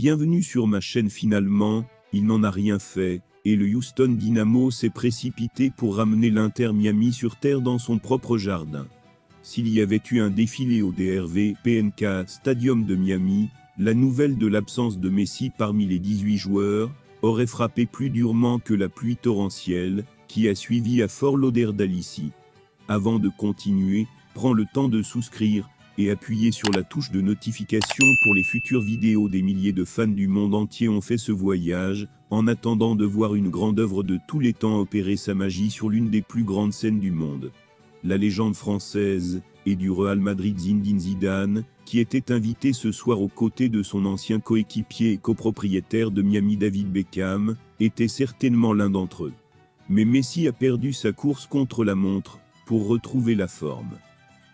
Bienvenue sur ma chaîne. Finalement, il n'en a rien fait, et le Houston Dynamo s'est précipité pour ramener l'Inter Miami sur terre dans son propre jardin. S'il y avait eu un défilé au DRV PNK Stadium de Miami, la nouvelle de l'absence de Messi parmi les 18 joueurs aurait frappé plus durement que la pluie torrentielle qui a suivi à Fort Lauderdale ici. Avant de continuer, prends le temps de souscrire et appuyer sur la touche de notification pour les futures vidéos. Des milliers de fans du monde entier ont fait ce voyage, en attendant de voir une grande œuvre de tous les temps opérer sa magie sur l'une des plus grandes scènes du monde. La légende française et du Real Madrid Zinedine Zidane, qui était invité ce soir aux côtés de son ancien coéquipier et copropriétaire de Miami David Beckham, était certainement l'un d'entre eux. Mais Messi a perdu sa course contre la montre, pour retrouver la forme.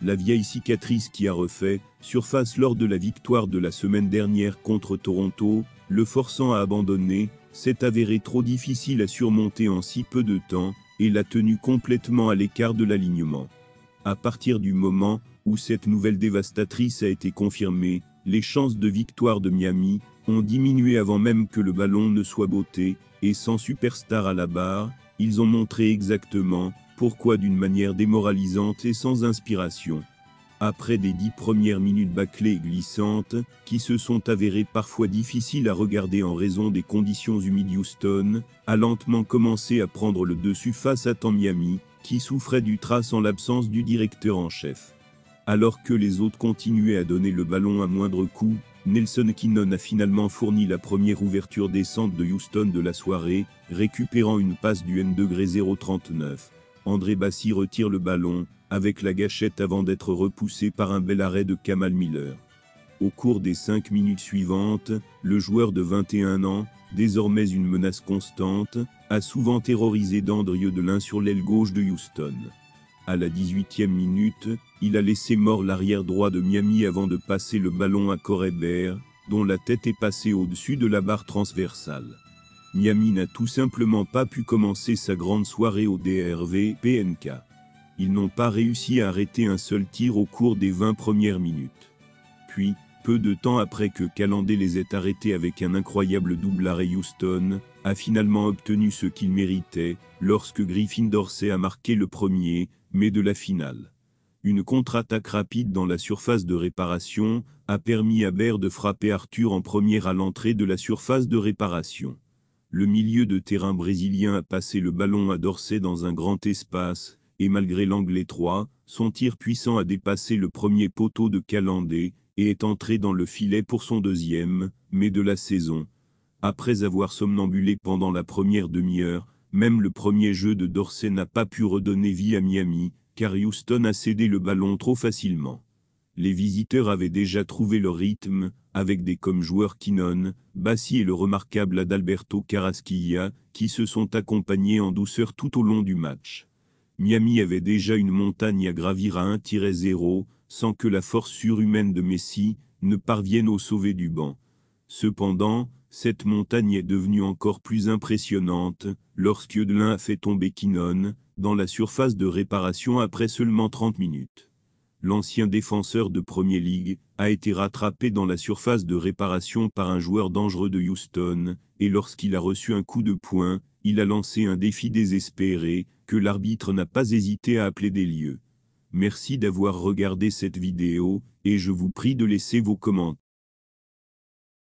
La vieille cicatrice qui a refait surface lors de la victoire de la semaine dernière contre Toronto, le forçant à abandonner, s'est avéré trop difficile à surmonter en si peu de temps, et l'a tenu complètement à l'écart de l'alignement. À partir du moment où cette nouvelle dévastatrice a été confirmée, les chances de victoire de Miami ont diminué avant même que le ballon ne soit botté, et sans superstar à la barre, ils ont montré exactement pourquoi d'une manière démoralisante et sans inspiration. Après des 10 premières minutes bâclées et glissantes, qui se sont avérées parfois difficiles à regarder en raison des conditions humides, Houston a lentement commencé à prendre le dessus face à Miami, qui souffrait du trace en l'absence du directeur en chef. Alors que les autres continuaient à donner le ballon à moindre coût, Nelson Kinnon a finalement fourni la première ouverture décente de Houston de la soirée, récupérant une passe du N-039. André Bassi retire le ballon, avec la gâchette avant d'être repoussé par un bel arrêt de Kamal Miller. Au cours des 5 minutes suivantes, le joueur de 21 ans, désormais une menace constante, a souvent terrorisé Dandrieux de l'un sur l'aile gauche de Houston. À la 18e minute, il a laissé mort l'arrière droit de Miami avant de passer le ballon à Corey Baer, dont la tête est passée au-dessus de la barre transversale. Miami n'a tout simplement pas pu commencer sa grande soirée au DRV PNK. Ils n'ont pas réussi à arrêter un seul tir au cours des 20 premières minutes. Puis, peu de temps après que Calendé les ait arrêtés avec un incroyable double arrêt, Houston a finalement obtenu ce qu'il méritait, lorsque Griffin Dorsey a marqué le premier, mais de la finale. Une contre-attaque rapide dans la surface de réparation a permis à Baer de frapper Arthur en première à l'entrée de la surface de réparation. Le milieu de terrain brésilien a passé le ballon à Dorsey dans un grand espace, et malgré l'angle étroit, son tir puissant a dépassé le premier poteau de Calendé, et est entré dans le filet pour son deuxième, mais de la saison. Après avoir somnambulé pendant la première demi-heure, même le premier jeu de Dorsey n'a pas pu redonner vie à Miami, car Houston a cédé le ballon trop facilement. Les visiteurs avaient déjà trouvé leur rythme, avec des comme joueurs Kinnon, Bassi et le remarquable Adalberto Carrasquilla, qui se sont accompagnés en douceur tout au long du match. Miami avait déjà une montagne à gravir à 1-0, sans que la force surhumaine de Messi ne parvienne au sauver du banc. Cependant, cette montagne est devenue encore plus impressionnante, lorsque Yedlin a fait tomber Kinnon dans la surface de réparation après seulement 30 minutes. L'ancien défenseur de Premier League a été rattrapé dans la surface de réparation par un joueur dangereux de Houston, et lorsqu'il a reçu un coup de poing, il a lancé un défi désespéré, que l'arbitre n'a pas hésité à appeler des lieux. Merci d'avoir regardé cette vidéo, et je vous prie de laisser vos commentaires.